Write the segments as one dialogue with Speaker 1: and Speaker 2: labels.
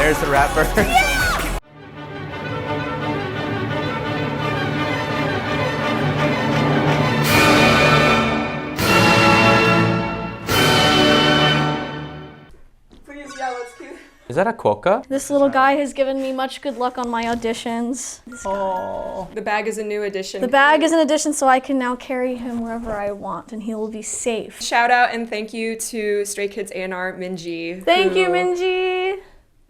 Speaker 1: There's the rapper.
Speaker 2: Please, yeah, let's keep.
Speaker 1: Is that a quokka?
Speaker 3: This little guy has given me much good luck on my auditions.
Speaker 2: Oh. The bag is a new addition.
Speaker 3: The bag is an addition, so I can now carry him wherever I want, and he will be safe.
Speaker 2: Shout out and thank you to Stray Kids A&R Minji.
Speaker 3: Thank you, Minji.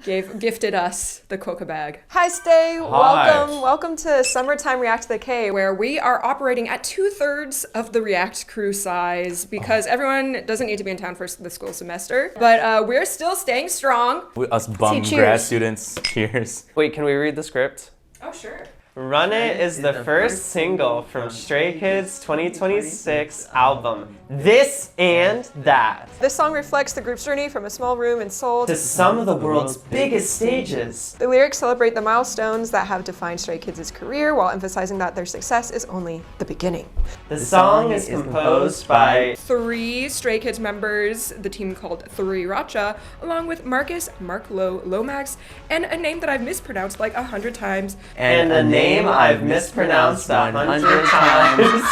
Speaker 2: Gifted us the Quokka bag. Hi, Stay. Welcome to Summertime ReacttotheK, where we are operating at 2/3 of the React crew size because everyone doesn't need to be in town for the school semester. But we're still staying strong.
Speaker 1: Us bum
Speaker 3: Cheers.
Speaker 1: grad students. Cheers.
Speaker 4: Wait, can we read the script?
Speaker 2: Oh, sure.
Speaker 4: Run It is the first single from Stray Kids' 2026 album, This and That.
Speaker 2: This song reflects the group's journey from a small room in Seoul
Speaker 4: To some of the world's biggest stages.
Speaker 2: The lyrics celebrate the milestones that have defined Stray Kids' career while emphasizing that their success is only the beginning.
Speaker 4: The song is composed by
Speaker 2: 3 Stray Kids members, the team called Sriracha, along with Marcus, Mark Lomax, and a name that I've mispronounced like 100 times.
Speaker 4: and a name I've mispronounced 100 times.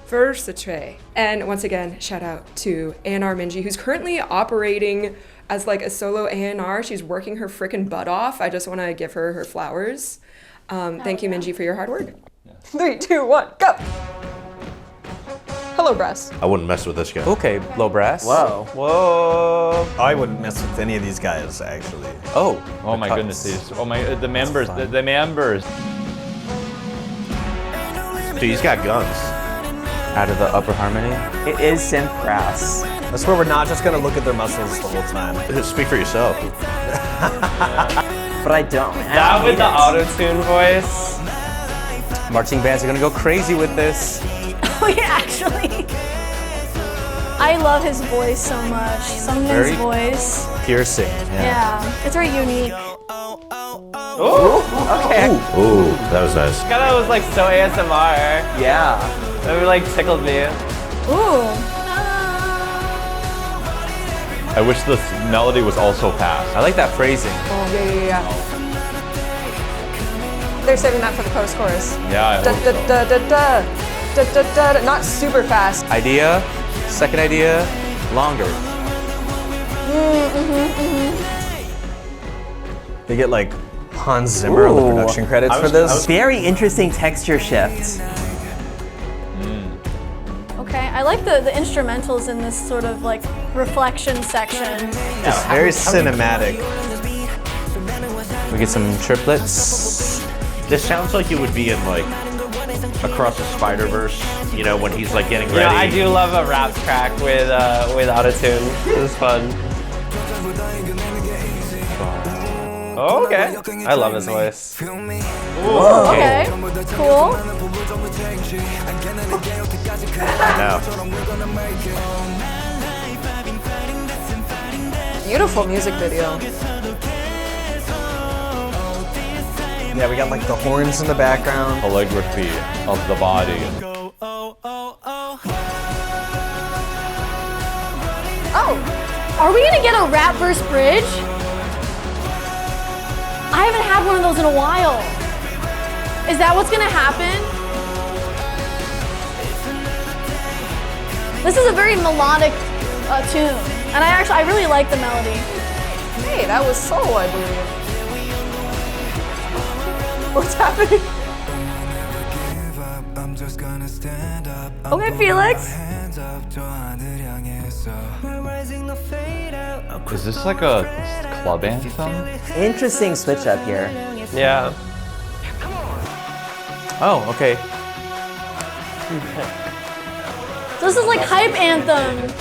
Speaker 2: Versatile. And once again, shout out to A&R Minji, who's currently operating as like a solo A&R. She's working her frickin' butt off. I just want to give her her flowers. Thank you, Minji, for your hard work. 3, 2, 1, go! Hello, Brass.
Speaker 5: I wouldn't mess with this guy.
Speaker 1: Okay, low brass.
Speaker 4: Whoa. Whoa.
Speaker 6: I wouldn't mess with any of these guys, actually.
Speaker 1: Oh.
Speaker 7: Oh my goodness, these. Oh my, the members, the members.
Speaker 5: Dude, he's got guns.
Speaker 1: Out of the upper harmony.
Speaker 4: It is synth brass.
Speaker 6: I swear we're not just gonna look at their muscles the whole time.
Speaker 5: Speak for yourself.
Speaker 4: But I don't. That with the auto-tune voice.
Speaker 1: Marching bands are gonna go crazy with this.
Speaker 3: Oh yeah, actually. I love his voice so much. Sungmin's voice.
Speaker 1: Piercing.
Speaker 3: Yeah, it's very unique.
Speaker 4: Ooh, okay.
Speaker 5: Ooh, that was nice.
Speaker 4: Kinda was like so ASMR.
Speaker 1: Yeah.
Speaker 4: It like tickled me.
Speaker 3: Ooh.
Speaker 7: I wish this melody was also fast.
Speaker 1: I like that phrasing.
Speaker 2: Oh, yeah. They're saving that for the post-chorus.
Speaker 7: Yeah, I hope so.
Speaker 2: Not super fast.
Speaker 1: Idea, second idea, longer.
Speaker 6: They get like Hans Zimmer on the production credits for this.
Speaker 4: Very interesting texture shift.
Speaker 3: Okay, I like the instrumentals in this sort of like reflection section.
Speaker 6: It's very cinematic.
Speaker 1: We get some triplets.
Speaker 5: This sounds like it would be in like Across the Spider-Verse, you know, when he's like getting ready.
Speaker 4: Yeah, I do love a rap track with autotune. It was fun. Oh, okay. I love his voice.
Speaker 3: Whoa. Okay, cool.
Speaker 5: Now.
Speaker 2: Beautiful music video.
Speaker 6: Yeah, we got like the horns in the background.
Speaker 7: Calligraphy of the body.
Speaker 3: Oh, are we gonna get a rap verse bridge? I haven't had one of those in a while. Is that what's gonna happen? This is a very melodic tune, and I really like the melody.
Speaker 2: Hey, that was soul, I believe. What's happening?
Speaker 3: Okay, Felix.
Speaker 7: Is this like a club anthem?
Speaker 4: Interesting switch up here. Yeah.
Speaker 1: Oh, okay.
Speaker 3: This is like hype anthem.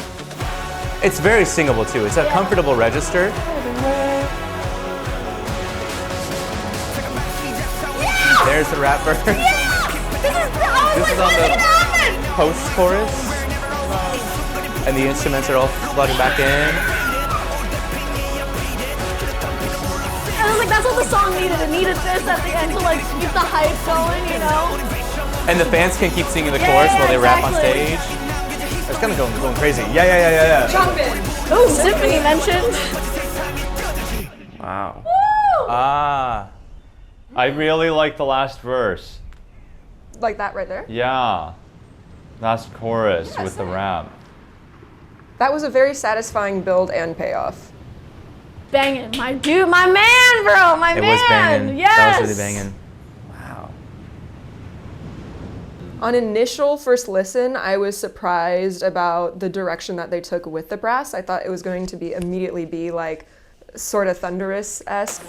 Speaker 1: It's very singable too. It's a comfortable register. There's the rapper.
Speaker 3: This is on the
Speaker 1: Post-chorus. And the instruments are all flooding back in.
Speaker 3: I was like, that's what the song needed. It needed this at the end to like keep the hype going, you know?
Speaker 1: And the fans can keep singing the chorus while they rap on stage.
Speaker 6: It's kind of going crazy. Yeah.
Speaker 2: Jump in.
Speaker 3: Oh, symphony mentioned.
Speaker 1: Wow.
Speaker 3: Woo!
Speaker 1: Ah.
Speaker 7: I really like the last verse.
Speaker 2: Like that right there?
Speaker 7: Yeah. Last chorus
Speaker 2: Yeah,
Speaker 7: with the
Speaker 2: same.
Speaker 7: rap.
Speaker 2: That was a very satisfying build and payoff.
Speaker 3: Banging. My dude, my man, bro. My
Speaker 1: It
Speaker 3: man.
Speaker 1: was banging.
Speaker 3: Yes.
Speaker 1: That was really banging. Wow.
Speaker 2: On initial first listen, I was surprised about the direction that they took with the brass. I thought it was going to be immediately be like sort of thunderous-esque.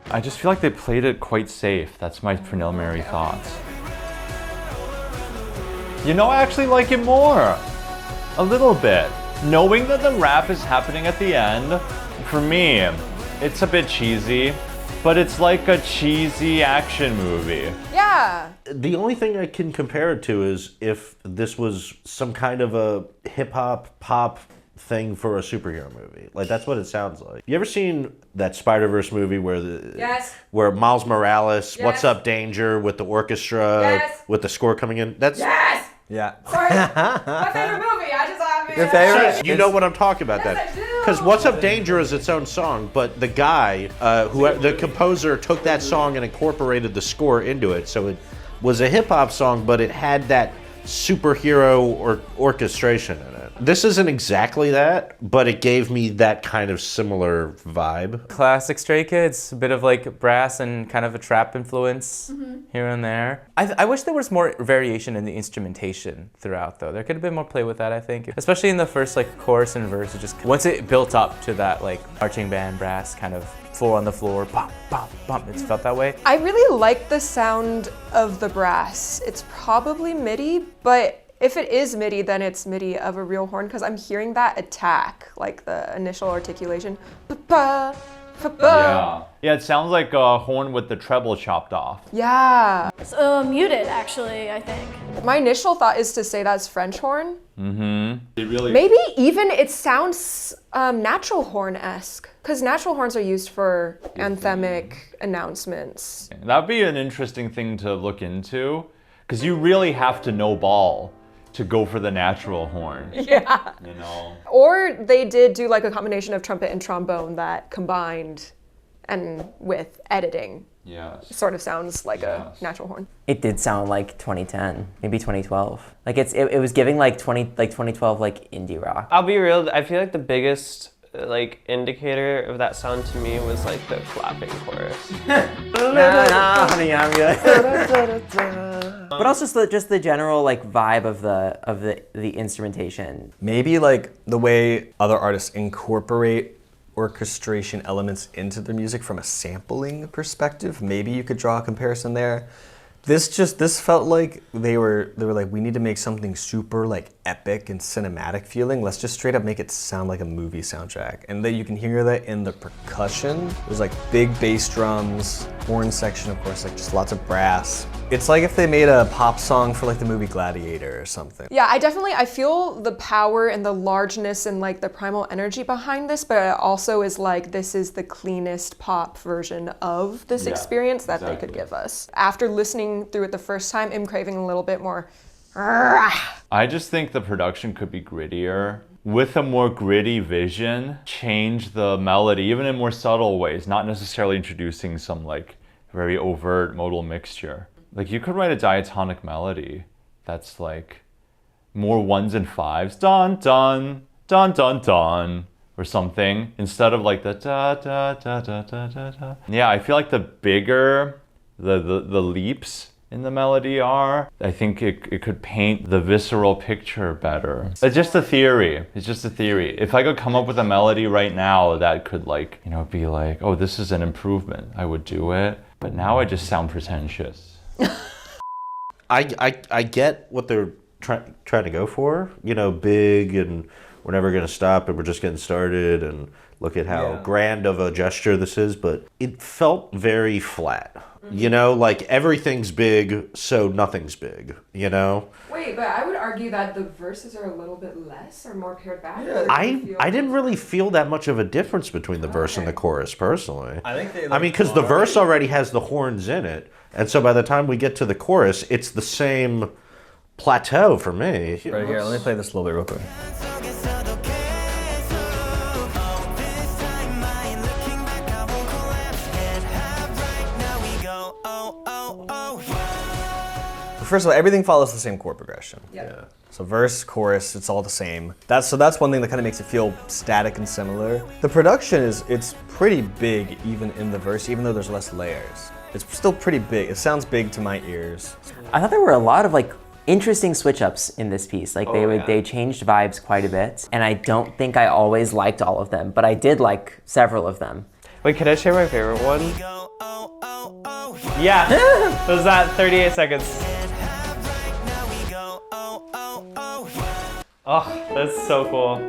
Speaker 7: I just feel like they played it quite safe. That's my preliminary thoughts. You know, I actually like it more. A little bit. Knowing that the rap is happening at the end, for me, it's a bit cheesy, but it's like a cheesy action movie.
Speaker 2: Yeah.
Speaker 5: The only thing I can compare it to is if this was some kind of a hip-hop, pop thing for a superhero movie. Like, that's what it sounds like. You ever seen that Spider-Verse movie where where Miles Morales, What's Up Danger, with the orchestra, with the score coming in? That's
Speaker 6: Yeah.
Speaker 2: Sorry. My favorite movie. I just have
Speaker 6: Your favorite?
Speaker 5: You know what I'm talking about,
Speaker 2: Yes,
Speaker 5: that
Speaker 2: I do.
Speaker 5: because What's Up Danger is its own song, but the guy the composer took that song and incorporated the score into it, so it was a hip-hop song, but it had that superhero or orchestration in it. This isn't exactly that, but it gave me that kind of similar vibe.
Speaker 1: Classic Stray Kids, a bit of like brass and kind of a trap influence here and there. I wish there was more variation in the instrumentation throughout though. There could have been more play with that, I think. Especially in the first like chorus and verse, it just, once it built up to that like marching band brass kind of floor on the floor, bump, bump, bump, it's felt that way.
Speaker 2: I really like the sound of the brass. It's probably MIDI, but if it is MIDI, then it's MIDI of a real horn because I'm hearing that attack, like the initial articulation. Pa-pa, pa-pa.
Speaker 7: Yeah, it sounds like a horn with the treble chopped off.
Speaker 2: Yeah.
Speaker 3: It's muted, actually, I think.
Speaker 2: My initial thought is to say that's French horn.
Speaker 7: It really.
Speaker 2: Maybe even it sounds natural horn-esque because natural horns are used for anthemic announcements.
Speaker 7: That'd be an interesting thing to look into, because you really have to know ball to go for the natural horn.
Speaker 2: Yeah.
Speaker 7: You know.
Speaker 2: Or they did do like a combination of trumpet and trombone that combined and with editing
Speaker 7: Yes.
Speaker 2: sort of sounds like a
Speaker 7: Yes.
Speaker 2: natural horn.
Speaker 8: It did sound like 2010, maybe 2012. Like it was giving like 2012 like indie rock.
Speaker 4: I'll be real, I feel like the biggest like indicator of that sound to me was like the clapping chorus.
Speaker 8: But also just the general like vibe of the instrumentation.
Speaker 6: Maybe like the way other artists incorporate orchestration elements into their music from a sampling perspective. Maybe you could draw a comparison there. This felt like they were like, we need to make something super like epic and cinematic feeling. Let's just straight up make it sound like a movie soundtrack. And then you can hear that in the percussion. There's like big bass drums, horn section, of course, like just lots of brass. It's like if they made a pop song for like the movie Gladiator or something.
Speaker 2: Yeah, I feel the power and the largeness and like the primal energy behind this, but it also is like, this is the cleanest pop version of this experience that they could give us. After listening through it the first time, I'm craving a little bit more.
Speaker 7: I just think the production could be grittier. With a more gritty vision, change the melody, even in more subtle ways, not necessarily introducing some like very overt modal mixture. Like you could write a diatonic melody that's like more ones and fives, dun dun dun dun dun, or something, instead of like the da da da da da da da. Yeah, I feel like the bigger the leaps in the melody are, I think it could paint the visceral picture better. It's just a theory. It's just a theory. If I could come up with a melody right now that could like, you know, be like, oh, this is an improvement, I would do it. But now I just sound pretentious.
Speaker 5: I get what they're trying to go for. You know, big and we're never going to stop and we're just getting started and look at how grand of a gesture this is. But it felt very flat. You know, like everything's big, so nothing's big, you know?
Speaker 2: Wait, but I would argue that the verses are a little bit less or more pared back.
Speaker 5: I didn't really feel that much of a difference between the verse and the chorus, personally.
Speaker 6: I think
Speaker 5: I mean, because the verse already has the horns in it. And so by the time we get to the chorus, it's the same plateau for me.
Speaker 6: Right here, let me play this a little bit real quick. first of all, everything follows the same chord progression.
Speaker 2: Yeah.
Speaker 6: So verse, chorus, it's all the same. That's one thing that kind of makes it feel static and similar. The production it's pretty big even in the verse, even though there's less layers. It's still pretty big. It sounds big to my ears.
Speaker 8: I thought there were a lot of like interesting switch ups in this piece. Like they changed vibes quite a bit, and I don't think I always liked all of them, but I did like several of them.
Speaker 4: Wait, can I share my favorite one? Yeah, was that 38 seconds? Oh, that's so cool.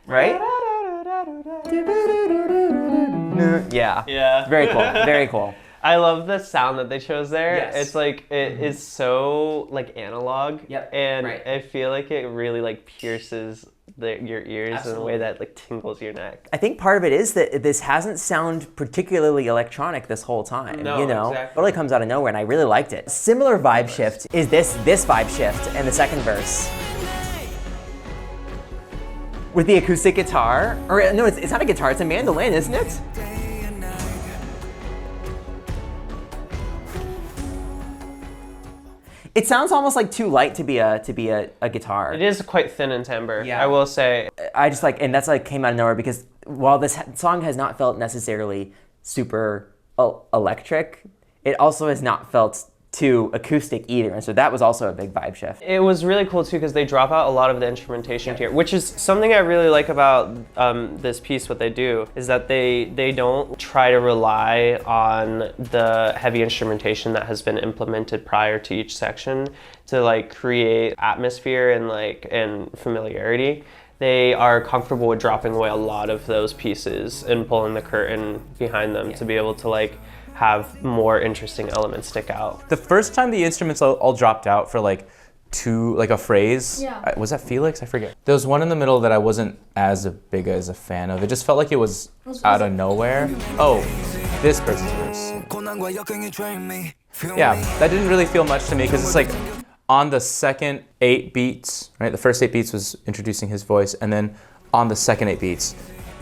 Speaker 4: Right?
Speaker 8: Yeah.
Speaker 4: Yeah.
Speaker 8: Very cool. Very cool.
Speaker 4: I love the sound that they chose there.
Speaker 8: Yes.
Speaker 4: It's like, it is so like analog.
Speaker 8: Yep,
Speaker 4: And
Speaker 8: right.
Speaker 4: I feel like it really like pierces your ears
Speaker 8: Absolutely.
Speaker 4: in a way that like tingles your neck.
Speaker 8: I think part of it is that this hasn't sounded particularly electronic this whole time.
Speaker 4: No,
Speaker 8: you know,
Speaker 4: exactly.
Speaker 8: it really comes out of nowhere, and I really liked it. Similar vibe shift is this vibe shift in the second verse. With the acoustic guitar, or no, it's not a guitar, it's a mandolin, isn't it? It sounds almost like too light to be a guitar.
Speaker 4: It is quite thin in timbre,
Speaker 8: Yeah.
Speaker 4: I will say.
Speaker 8: I just like, and that's like came out of nowhere because while this song has not felt necessarily super electric, it also has not felt too acoustic either, and so that was also a big vibe shift.
Speaker 4: It was really cool too because they drop out a lot of the instrumentation here, which is something I really like about this piece. What they do is that they don't try to rely on the heavy instrumentation that has been implemented prior to each section to like create atmosphere and familiarity. They are comfortable with dropping away a lot of those pieces and pulling the curtain behind them to be able to like have more interesting elements stick out.
Speaker 1: The first time the instruments all dropped out for like a phrase,
Speaker 3: Yeah.
Speaker 1: was that Felix? I forget. There was one in the middle that I wasn't as big as a fan of. It just felt like it was out of nowhere. Oh, this person's verse. Yeah, that didn't really feel much to me because it's like on the second 8 beats, right? The first 8 beats was introducing his voice, and then on the second 8 beats,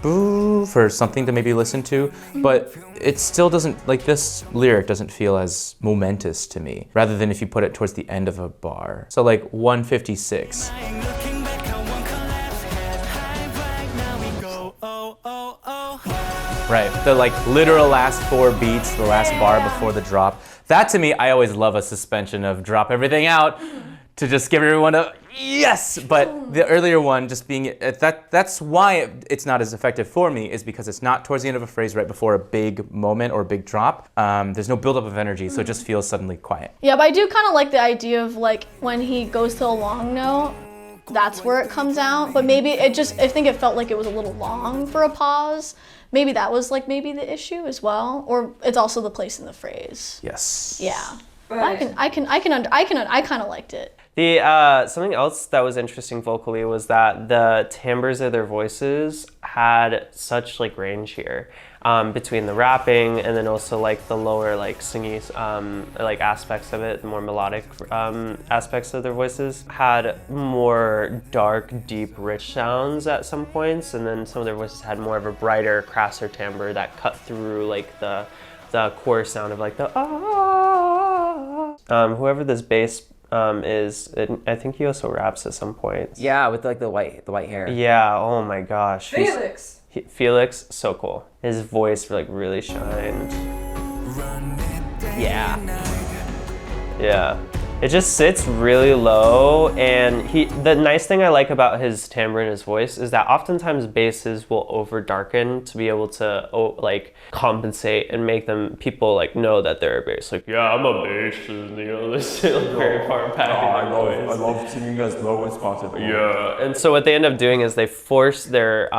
Speaker 1: boo, for something to maybe listen to, but it still doesn't, like this lyric doesn't feel as momentous to me, rather than if you put it towards the end of a bar. So like 156. Right, the like literal last 4 beats, the last bar before the drop. That to me, I always love a suspension of drop everything out to just give everyone a yes. But the earlier one just being, that's why it's not as effective for me, is because it's not towards the end of a phrase right before a big moment or a big drop. There's no buildup of energy, so it just feels suddenly quiet.
Speaker 3: Yeah, but I do kind of like the idea of like when he goes to a long note, that's where it comes out. But maybe I think it felt like it was a little long for a pause. Maybe that was like maybe the issue as well, or it's also the place in the phrase.
Speaker 1: Yes.
Speaker 3: Yeah, I kind of liked it.
Speaker 4: The something else that was interesting vocally was that the timbres of their voices had such like range here between the rapping and then also like the lower like singy like aspects of it, the more melodic aspects of their voices had more dark, deep, rich sounds at some points, and then some of their voices had more of a brighter, crasser timbre that cut through like the chorus sound of like the whoever this bass is, I think he also raps at some point.
Speaker 8: Yeah, with like the white hair.
Speaker 4: Yeah, oh my gosh.
Speaker 2: Felix.
Speaker 4: Felix, so cool. His voice like really shined.
Speaker 8: Yeah.
Speaker 4: Yeah. It just sits really low, and the nice thing I like about his timbre and his voice is that oftentimes basses will over darken to be able to like compensate and make people like know that they're a bass. Like, yeah, I'm a bass, and you know, they sit like very far back.
Speaker 9: I love singing as low as possible.
Speaker 4: Yeah, and so what they end up doing is they force their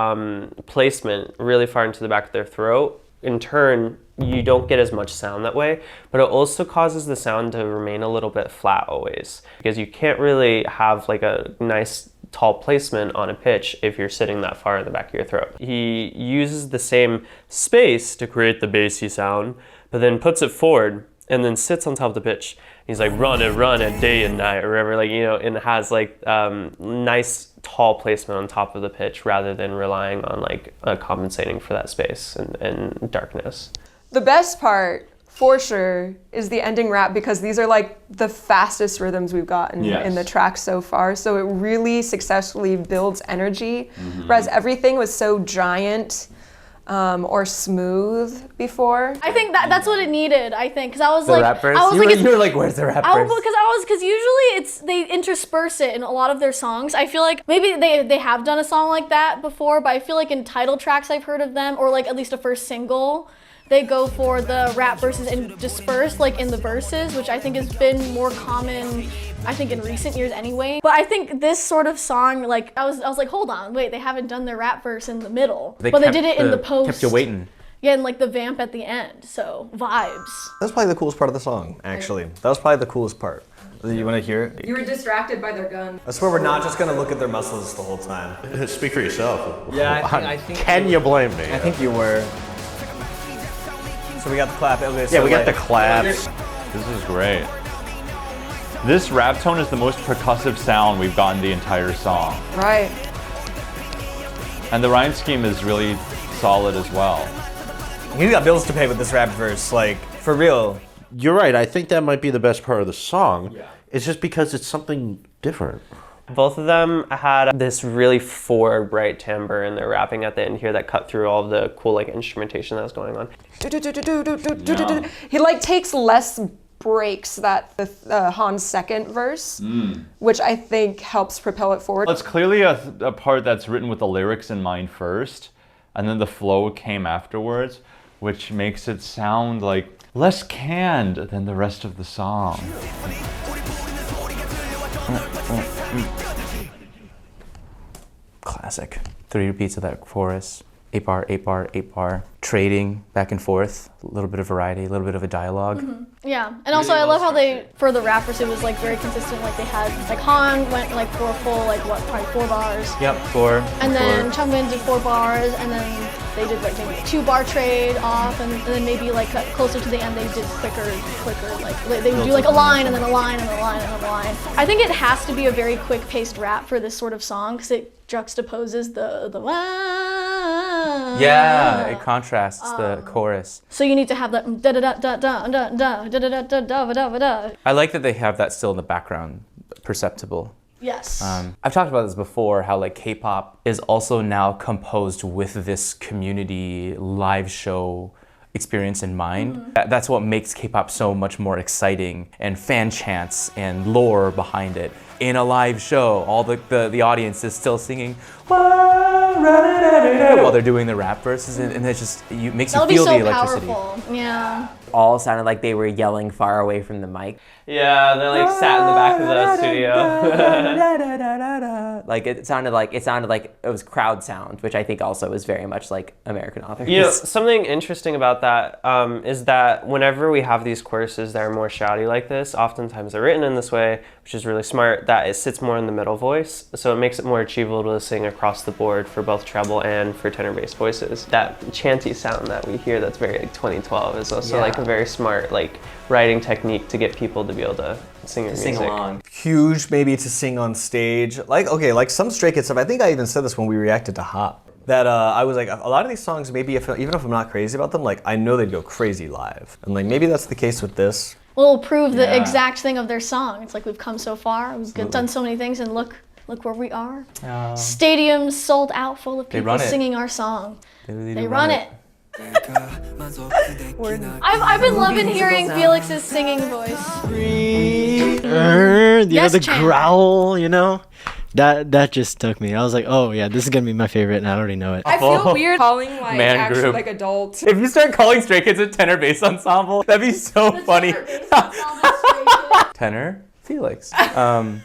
Speaker 4: placement really far into the back of their throat. In turn, you don't get as much sound that way, but it also causes the sound to remain a little bit flat always, because you can't really have like a nice tall placement on a pitch if you're sitting that far in the back of your throat. He uses the same space to create the bassy sound, but then puts it forward and then sits on top of the pitch. He's like, run it day and night, or whatever, like, you know, and has like nice tall placement on top of the pitch rather than relying on like compensating for that space and darkness.
Speaker 2: The best part for sure is the ending rap, because these are like the fastest rhythms we've gotten in the track so far. So it really successfully builds energy, whereas everything was so giant or smooth before.
Speaker 3: I think that's what it needed. I think because I was
Speaker 1: The
Speaker 3: like,
Speaker 1: rap verse?
Speaker 3: I was
Speaker 1: You
Speaker 3: like,
Speaker 1: were like, where's the rap verse?
Speaker 3: Because usually they intersperse it in a lot of their songs. I feel like maybe they have done a song like that before, but I feel like in title tracks I've heard of them, or like at least a first single, they go for the rap verses and disperse like in the verses, which I think has been more common, I think, in recent years anyway. But I think this sort of song, like I was like, hold on, wait, they haven't done their rap verse in the middle, but they did it in the post.
Speaker 1: Kept you waiting.
Speaker 3: Yeah, and like the vamp at the end, so vibes.
Speaker 6: That's probably the coolest part of the song, actually. That was probably the coolest part. You want to hear it?
Speaker 2: You were distracted by their gun.
Speaker 6: I swear we're not just gonna look at their muscles the whole time.
Speaker 5: Speak for yourself.
Speaker 6: Yeah, I think.
Speaker 5: Can you blame me?
Speaker 6: I think you were. So we got the clap. Okay, so
Speaker 5: Yeah, we got
Speaker 6: like,
Speaker 5: the claps.
Speaker 7: This is great. This rap tone is the most percussive sound we've gotten the entire song.
Speaker 2: Right.
Speaker 7: And the rhyme scheme is really solid as well.
Speaker 6: You got bills to pay with this rap verse, like, for real.
Speaker 5: You're right. I think that might be the best part of the song. Yeah. It's just because it's something different.
Speaker 4: Both of them had this really forward, bright timbre in their rapping at the end here that cut through all of the cool like instrumentation that was going on.
Speaker 2: He like takes less breaks that the Han's second verse, which I think helps propel it forward.
Speaker 7: It's clearly a part that's written with the lyrics in mind first, and then the flow came afterwards, which makes it sound like less canned than the rest of the song.
Speaker 1: Classic. 3 repeats of that chorus. 8 bar, 8 bar, 8 bar. Trading back and forth. A little bit of variety, a little bit of a dialogue.
Speaker 3: Yeah, and also I love how they, for the rappers, it was like very consistent. Like they had, like Han went like for a full, like what, probably 4 bars.
Speaker 1: Yep, 4.
Speaker 3: And then Chungmin did 4 bars, and then they did like maybe a 2-bar trade off, and then maybe like closer to the end they did quicker, like they would do like a line and then a line and a line and a line. I think it has to be a very quick paced rap for this sort of song because it juxtaposes the
Speaker 1: Yeah, it contrasts the chorus.
Speaker 3: So you need to have that da da da da da da da da da da da da da da.
Speaker 1: I like that they have that still in the background, perceptible.
Speaker 3: Yes.
Speaker 1: I've talked about this before, how like K-pop is also now composed with this community live show experience in mind. That's what makes K-pop so much more exciting, and fan chants and lore behind it. In a live show, all the audience is still singing while they're doing the rap verses, and it just makes you feel the electricity.
Speaker 3: Powerful. Yeah.
Speaker 8: All sounded like they were yelling far away from the mic.
Speaker 4: Yeah, they like sat in the back of the studio.
Speaker 8: Like it sounded like it was crowd sound, which I think also is very much like American authors.
Speaker 4: You know, something interesting about that is that whenever we have these choruses that are more shouty like this, oftentimes they're written in this way, which is really smart, that it sits more in the middle voice. So it makes it more achievable to sing across the board for both treble and for tenor bass voices. That chanty sound that we hear that's very like 2012 is also like a very smart like writing technique to get people to be able to sing your music.
Speaker 8: Sing along.
Speaker 6: Huge maybe to sing on stage. Like, okay, like some Stray Kids stuff. I think I even said this when we reacted to Hop. That I was like, a lot of these songs, maybe even if I'm not crazy about them, like I know they'd go crazy live. And like maybe that's the case with this.
Speaker 3: We'll prove the exact thing of their song. It's like we've come so far, we've done so many things, and look where we are. Stadiums sold out full of people singing our song. They run it. I've been loving hearing Felix's singing voice.
Speaker 10: The growl, you know? That just took me. I was like, oh yeah, this is gonna be my favorite, and I already know it.
Speaker 2: I feel weird calling like
Speaker 1: Man
Speaker 2: actually
Speaker 1: group.
Speaker 2: like adults.
Speaker 1: If you start calling Stray Kids a tenor bass ensemble, that'd be so funny. Tenor Felix.